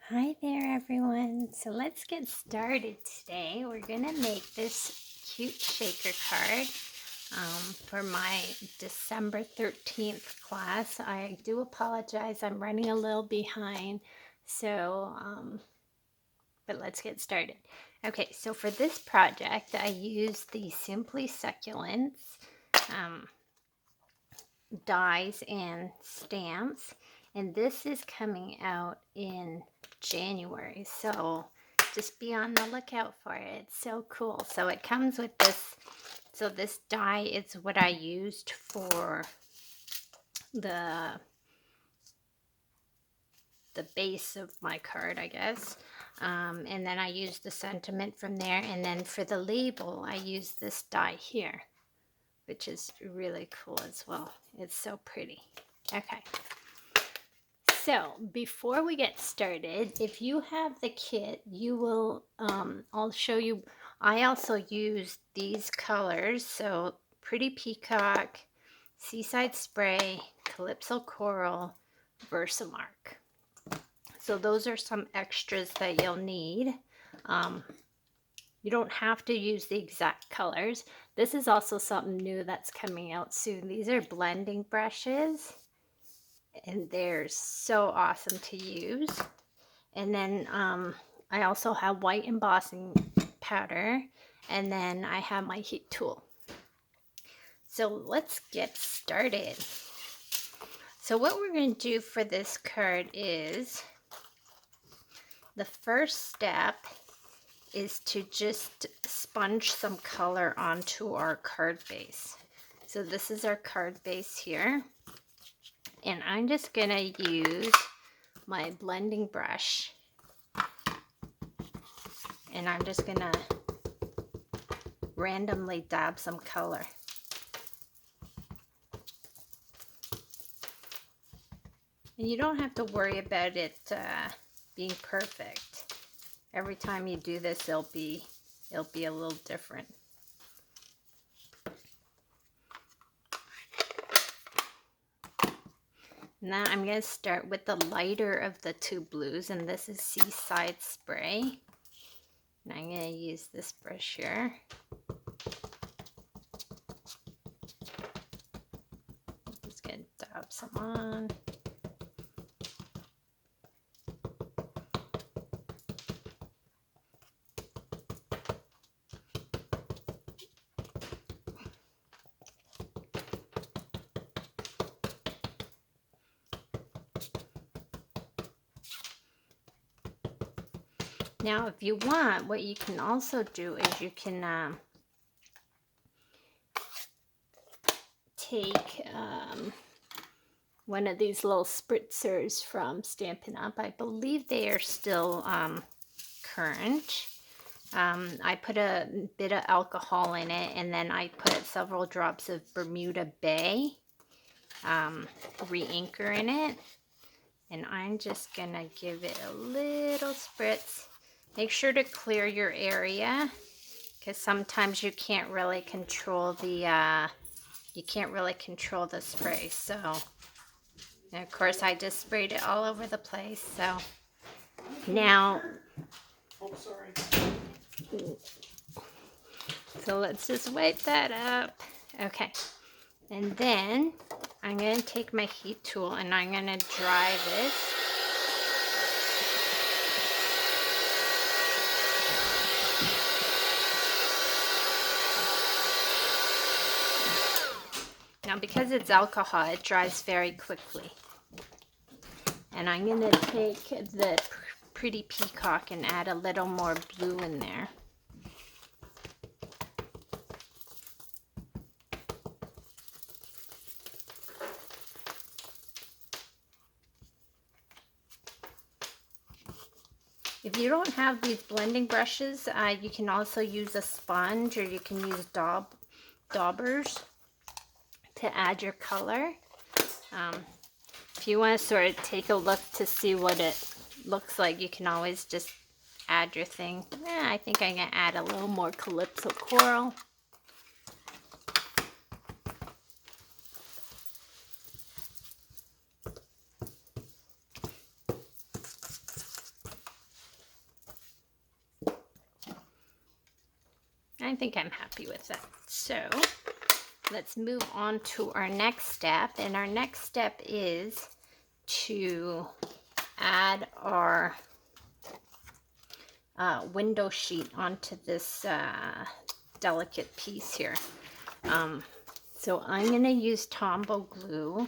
Hi there everyone. So let's get started today. We're gonna make this cute shaker card for my December 13th class. I do apologize, I'm running a little behind. But let's get started. Okay, so for this project, I used the Simply Succulents dies and stamps, and this is coming out in January, so just be on the lookout for it. It's so cool. So it comes with this, so this die is what I used for the base of my card, I guess. And then I used the sentiment from there, and then for the label I used this die here, which is really cool as well. It's so pretty. Okay, so before we get started, if you have the kit, you will, I'll show you, I also use these colors. So Pretty Peacock, Seaside Spray, Calypso Coral, Versamark. So those are some extras that you'll need. You don't have to use the exact colors. This is also something new that's coming out soon. These are blending brushes, and they're so awesome to use. And then I also have white embossing powder, and then I have my heat tool. So let's get started. So what we're going to do for this card is, the first step is to just sponge some color onto our card base. So this is our card base here, and I'm just going to use my blending brush, and I'm just going to randomly dab some color. And you don't have to worry about it being perfect. Every time you do this, it'll be a little different. Now I'm going to start with the lighter of the two blues, and this is Seaside Spray. And I'm going to use this brush here. Just going to dab some on. Now, if you want, what you can also do is you can take one of these little spritzers from Stampin' Up. I believe they are still current. I put a bit of alcohol in it, and then I put several drops of Bermuda Bay re-inker in it. And I'm just gonna give it a little spritz. Make sure to clear your area, because sometimes you can't really control the spray. So, and of course I just sprayed it all over the place. So now, oh sorry. So let's just wipe that up. Okay, and then I'm going to take my heat tool and I'm going to dry this. Now, because it's alcohol, it dries very quickly. And I'm going to take the Pretty Peacock and add a little more blue in there. If you don't have these blending brushes, you can also use a sponge, or you can use daubers to add your color. If you want to sort of take a look to see what it looks like, you can always just add your thing. I think I'm going to add a little more Calypso Coral. I think I'm happy with that. So let's move on to our next step. And our next step is to add our window sheet onto this delicate piece here. So I'm going to use Tombow glue,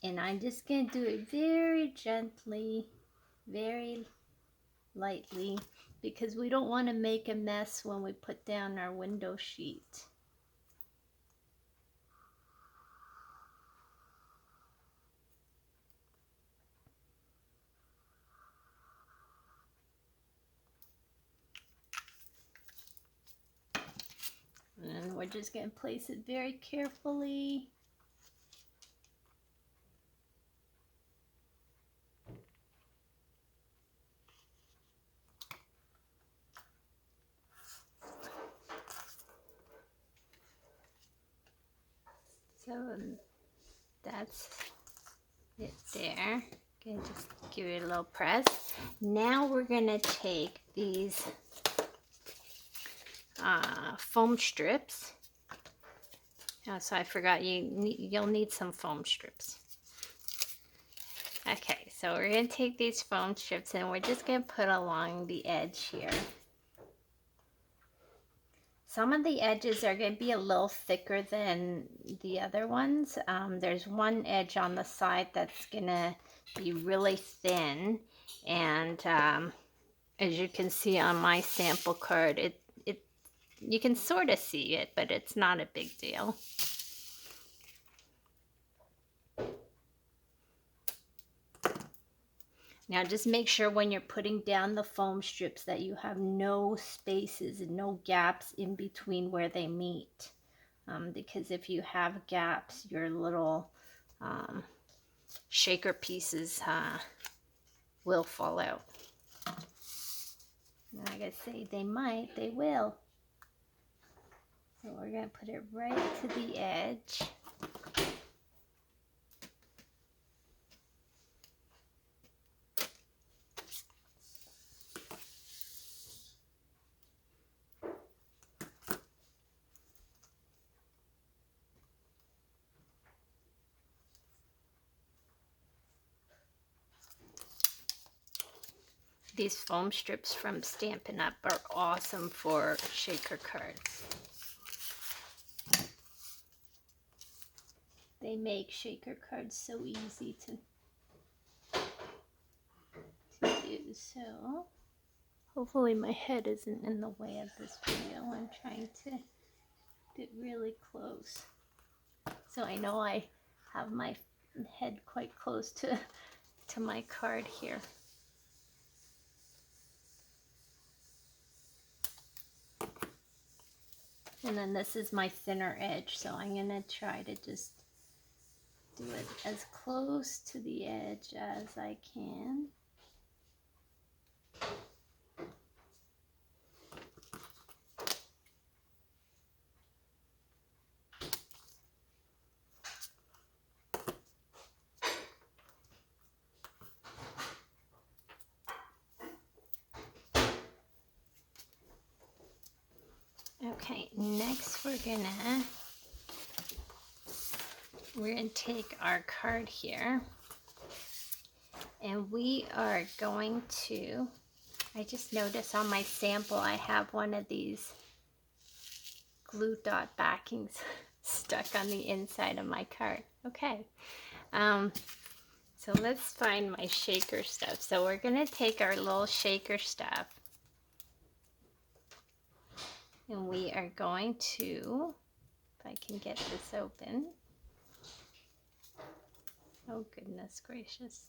and I'm just going to do it very gently, very lightly, because we don't want to make a mess when we put down our window sheet. And we're just going to place it very carefully. So that's it there. Okay, just give it a little press. Now we're going to take these foam strips. Oh, so I forgot you'll need some foam strips. Okay, so we're going to take these foam strips and we're just going to put along the edge here. Some of the edges are going to be a little thicker than the other ones. There's one edge on the side that's going to be really thin, and as you can see on my sample card, you can sort of see it, but it's not a big deal. Now just make sure when you're putting down the foam strips that you have no spaces and no gaps in between where they meet. Because if you have gaps, your little shaker pieces will fall out. And like I say, they might, they will. So we're going to put it right to the edge. These foam strips from Stampin' Up! Are awesome for shaker cards. They make shaker cards so easy to use. So hopefully my head isn't in the way of this video. I'm trying to get really close. So I know I have my head quite close to my card here. And then this is my thinner edge, so I'm going to try to just do it as close to the edge as I can. Okay, next we're gonna take our card here, and we are going to, I just noticed on my sample I have one of these glue dot backings stuck on the inside of my card. Okay, so let's find my shaker stuff. So we're gonna take our little shaker stuff, and we are going to, if I can get this open. Oh, goodness gracious.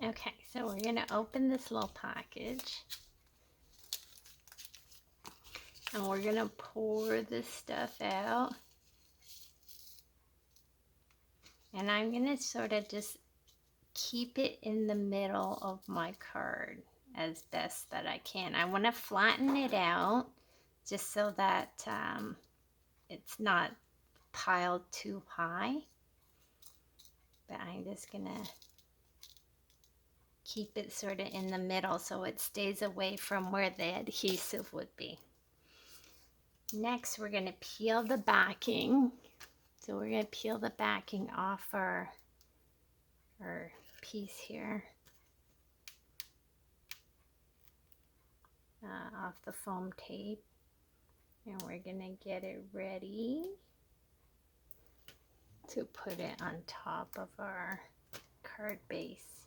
Okay, so we're going to open this little package. And we're going to pour this stuff out. And I'm going to sort of just keep it in the middle of my card as best that I can. I want to flatten it out just so that it's not piled too high. But I'm just gonna keep it sort of in the middle so it stays away from where the adhesive would be. Next, we're going to peel the backing. So we're going to peel the backing off our piece here, off the foam tape. And we're going to get it ready to put it on top of our card base.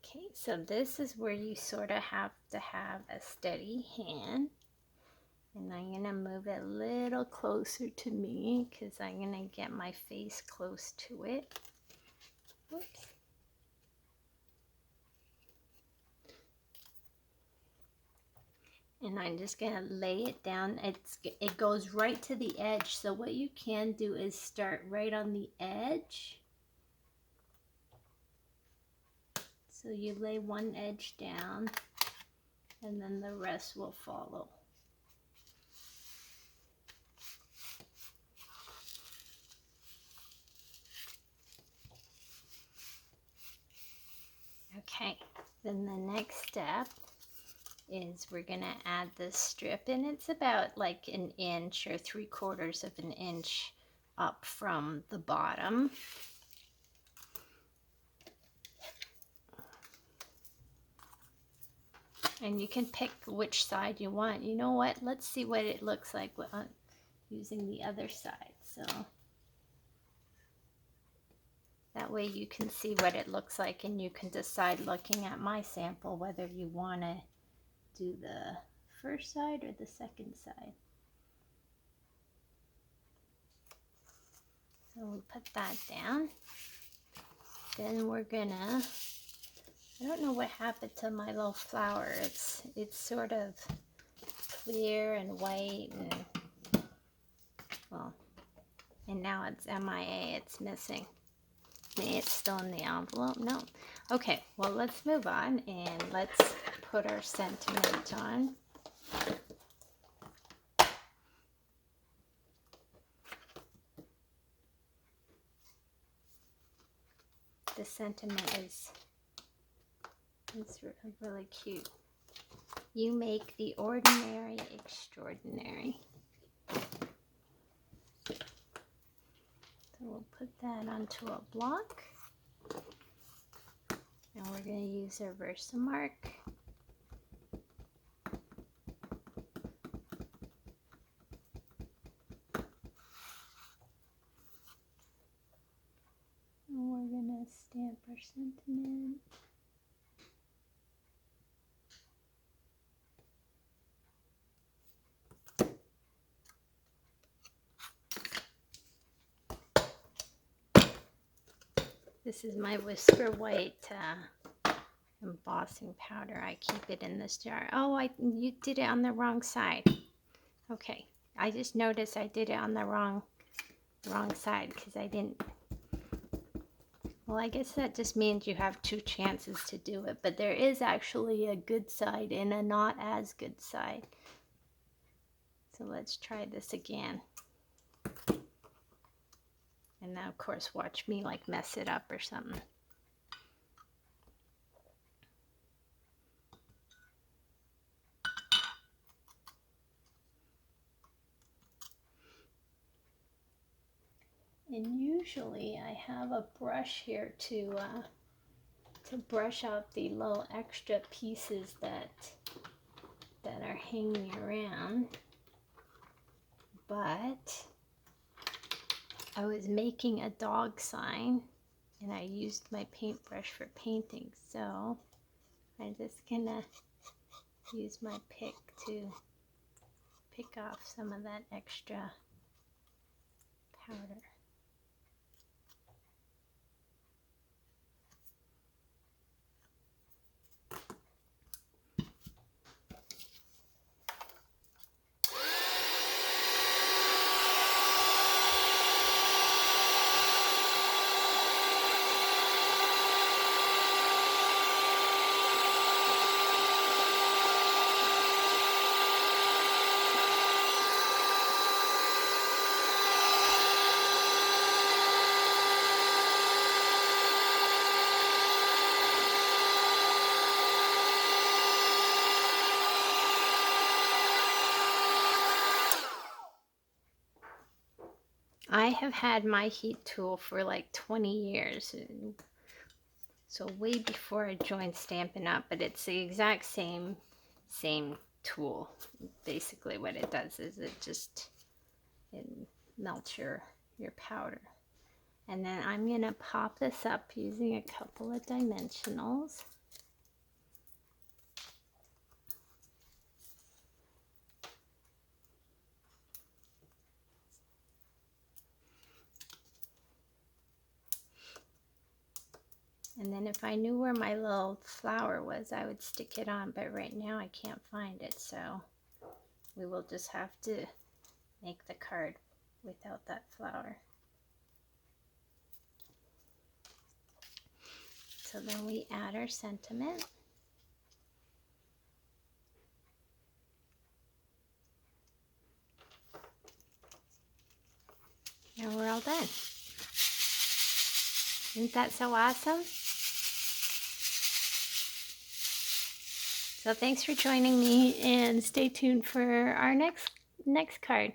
Okay, so this is where you sort of have to have a steady hand. And I'm going to move it a little closer to me because I'm going to get my face close to it. Whoops. And I'm just going to lay it down. It goes right to the edge. So what you can do is start right on the edge. So you lay one edge down and then the rest will follow. Okay, then the next step is we're going to add this strip, and it's about like an inch or 3/4 of an inch up from the bottom. And you can pick which side you want. You know what? Let's see what it looks like using the other side. So that way you can see what it looks like, and you can decide looking at my sample whether you want to do the first side or the second side. So we'll put that down. Then we're gonna, I don't know what happened to my little flower. It's sort of clear and white, and well, and now it's MIA, it's missing. Maybe it's still in the envelope. No. Okay, well, let's move on and let's put our sentiment on. The sentiment is really cute. You make the ordinary extraordinary. So we'll put that onto a block. And we're going to use our Versamark. And we're going to stamp our sentiment. This is my Whisper White embossing powder. I keep it in this jar. Oh, you did it on the wrong side. Okay, I just noticed I did it on the wrong side because I didn't. Well, I guess that just means you have 2 chances to do it, but there is actually a good side and a not as good side. So let's try this again. And now, of course, watch me like mess it up or something. And usually I have a brush here to brush out the little extra pieces that are hanging around. But I was making a dog sign and I used my paintbrush for painting, so I'm just gonna use my pick to pick off some of that extra powder. I have had my heat tool for like 20 years. So way before I joined Stampin' Up, but it's the exact same tool. Basically what it does is it melts your powder. And then I'm going to pop this up using a couple of dimensionals. And then if I knew where my little flower was, I would stick it on, but right now I can't find it, so we will just have to make the card without that flower. So then we add our sentiment. And we're all done. Isn't that so awesome? So thanks for joining me, and stay tuned for our next card.